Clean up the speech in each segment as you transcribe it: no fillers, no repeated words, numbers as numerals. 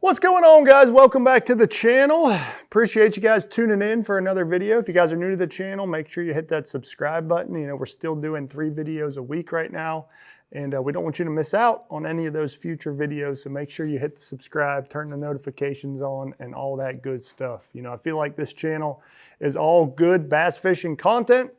What's going on, guys? Welcome back to the channel. Appreciate you guys tuning in for another video. If you guys are new to the channel, make sure you hit that subscribe button. You know, we're still doing 3 videos a week right now, and we don't want you to miss out on any of those future videos. So make sure you hit the subscribe, turn the notifications on, and all that good stuff. You know, I feel like this channel is all good bass fishing content.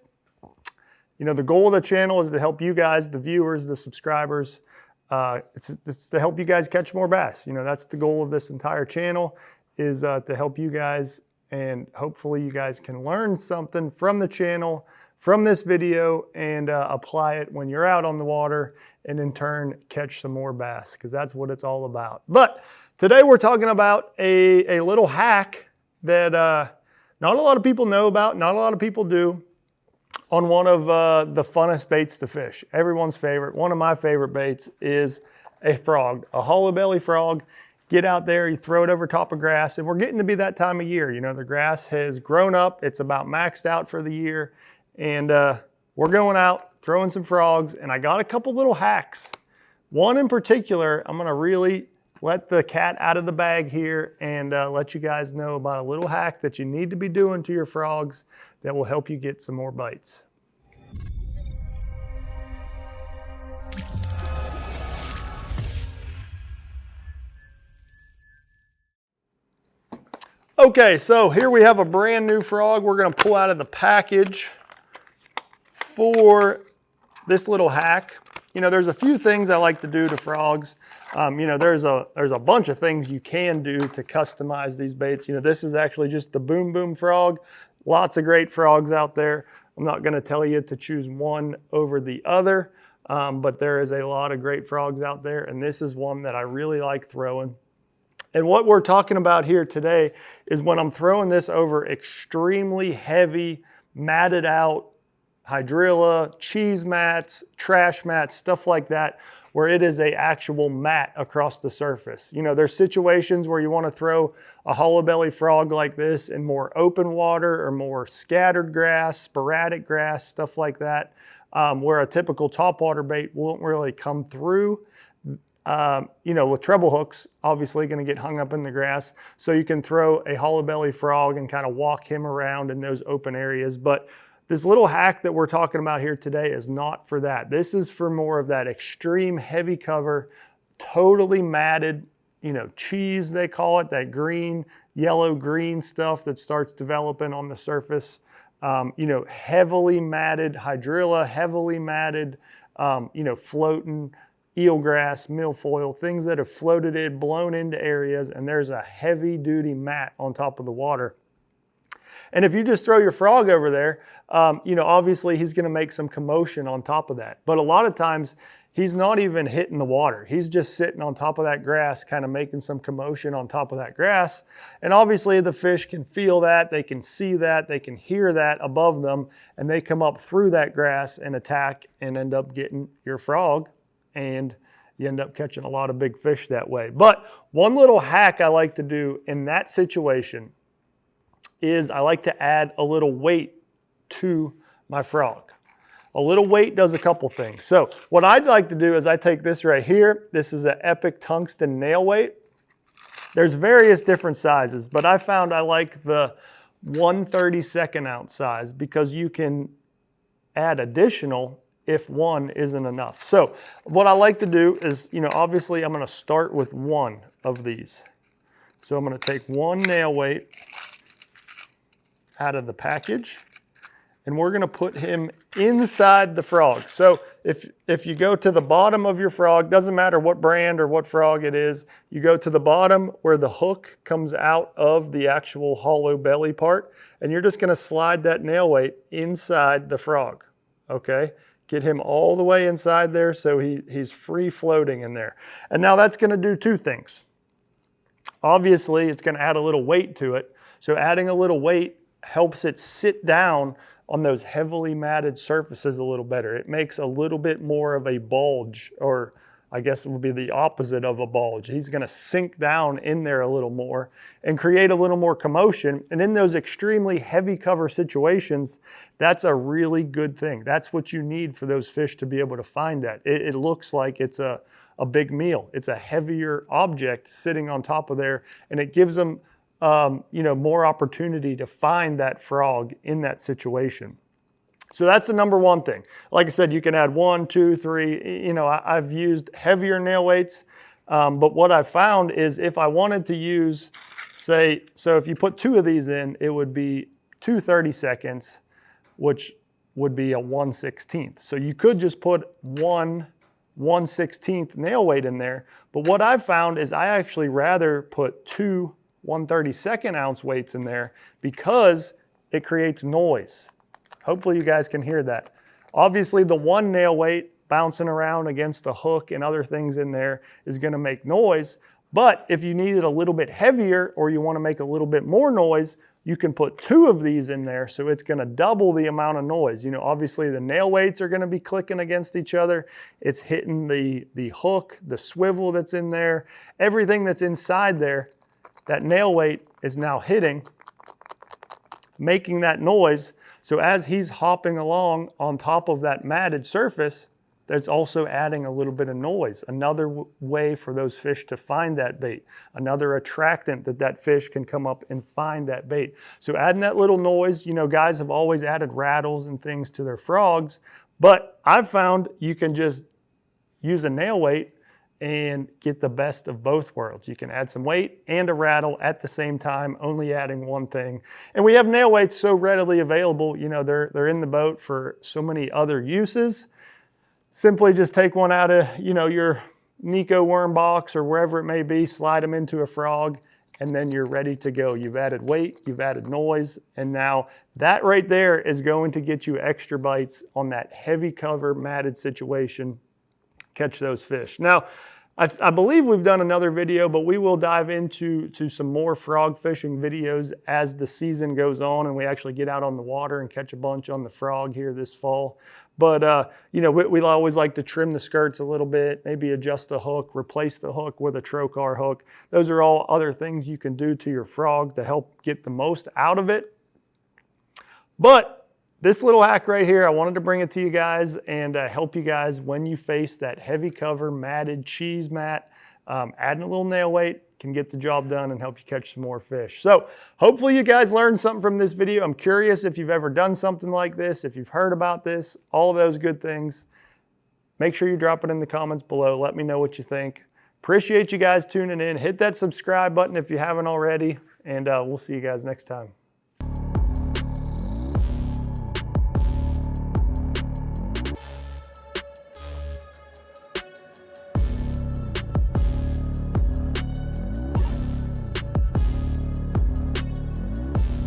You know, the goal of the channel is to help you guys, the viewers, the subscribers, it's to help you guys catch more bass. You know, that's the goal of this entire channel, is to help you guys, and hopefully you guys can learn something from the channel, from this video, and apply it when you're out on the water, and in turn catch some more bass, because that's what it's all about. But today we're talking about a little hack that not a lot of people know about, not a lot of people do, on one of the funnest baits to fish. Everyone's favorite, one of my favorite baits, is a frog, a hollow belly frog. Get out there, you throw it over top of grass, and we're getting to be that time of year. You know, the grass has grown up, it's about maxed out for the year, and we're going out, throwing some frogs, and I got a couple little hacks. One in particular, I'm gonna really let the cat out of the bag here and let you guys know about a little hack that you need to be doing to your frogs that will help you get some more bites. Okay, so here we have a brand new frog we're gonna pull out of the package for this little hack. You know, there's a few things I like to do to frogs. You know, there's a bunch of things you can do to customize these baits. You know, this is actually just the Boom Boom frog. Lots of great frogs out there. I'm not gonna tell you to choose one over the other, but there is a lot of great frogs out there, and this is one that I really like throwing. And what we're talking about here today is when I'm throwing this over extremely heavy, matted out hydrilla, cheese mats, trash mats, stuff like that, where it is a actual mat across the surface. You know, there's situations where you want to throw a hollow belly frog like this in more open water or more scattered grass, sporadic grass, stuff like that, where a typical topwater bait won't really come through. You know, with treble hooks, obviously going to get hung up in the grass. So you can throw a hollow belly frog and kind of walk him around in those open areas. But this little hack that we're talking about here today is not for that. This is for more of that extreme heavy cover, totally matted, you know, cheese they call it, that green, yellow green stuff that starts developing on the surface. You know, heavily matted hydrilla, heavily matted, you know, floating eelgrass, milfoil, things that have floated in, blown into areas, and there's a heavy duty mat on top of the water. And if you just throw your frog over there, you know, obviously he's gonna make some commotion on top of that. But a lot of times he's not even hitting the water. He's just sitting on top of that grass, kind of making some commotion on top of that grass. And obviously the fish can feel that, they can see that, they can hear that above them, and they come up through that grass and attack and end up getting your frog, and you end up catching a lot of big fish that way. But one little hack I like to do in that situation is I like to add a little weight to my frog. A little weight does a couple things. So what I'd like to do is I take this right here. This is an Epic tungsten nail weight. There's various different sizes, but I found I like the 1/32 ounce size because you can add additional if one isn't enough. So what I like to do is, you know, obviously I'm gonna start with one of these. So I'm gonna take one nail weight out of the package, and we're gonna put him inside the frog. So if you go to the bottom of your frog, doesn't matter what brand or what frog it is, you go to the bottom where the hook comes out of the actual hollow belly part, and you're just gonna slide that nail weight inside the frog, okay? Get him all the way inside there so he's free floating in there. And now that's gonna do two things. Obviously, it's gonna add a little weight to it. So adding a little weight helps it sit down on those heavily matted surfaces a little better. It makes a little bit more of a bulge, or I guess it would be the opposite of a bulge. He's gonna sink down in there a little more and create a little more commotion. And in those extremely heavy cover situations, that's a really good thing. That's what you need for those fish to be able to find that. It looks like it's a a big meal. It's a heavier object sitting on top of there, and it gives them more opportunity to find that frog in that situation. So that's the number one thing. Like I said, you can add 1, 2, 3. I've used heavier nail weights, but what I've found is if I wanted to use, so if you put 2 of these in, it would be 2 30-seconds, which would be a 1/16. So you could just put 1/16 nail weight in there. But what I've found is I actually rather put 2 1/32 ounce weights in there because it creates noise. Hopefully you guys can hear that. Obviously the 1 nail weight bouncing around against the hook and other things in there is going to make noise. But if you need it a little bit heavier or you want to make a little bit more noise, you can put 2 of these in there, so it's going to double the amount of noise. Obviously the nail weights are going to be clicking against each other. It's hitting the hook, the swivel that's in there, everything that's inside there. That nail weight is now hitting, making that noise. So as he's hopping along on top of that matted surface, that's also adding a little bit of noise. Another way for those fish to find that bait. Another attractant that fish can come up and find that bait. So adding that little noise, guys have always added rattles and things to their frogs, but I've found you can just use a nail weight and get the best of both worlds. You can add some weight and a rattle at the same time, only adding one thing. And we have nail weights so readily available, they're in the boat for so many other uses. Simply just take one out of, your Nico worm box or wherever it may be, slide them into a frog, and then you're ready to go. You've added weight, you've added noise, and now that right there is going to get you extra bites on that heavy cover matted situation. Catch those fish. Now, I believe we've done another video, but we will dive into some more frog fishing videos as the season goes on and we actually get out on the water and catch a bunch on the frog here this fall. But, we always like to trim the skirts a little bit, maybe adjust the hook, replace the hook with a trocar hook. Those are all other things you can do to your frog to help get the most out of it. But this little hack right here, I wanted to bring it to you guys and help you guys when you face that heavy cover matted cheese mat. Adding a little nail weight can get the job done and help you catch some more fish. So hopefully you guys learned something from this video. I'm curious if you've ever done something like this, if you've heard about this, all of those good things. Make sure you drop it in the comments below. Let me know what you think. Appreciate you guys tuning in. Hit that subscribe button if you haven't already, and we'll see you guys next time.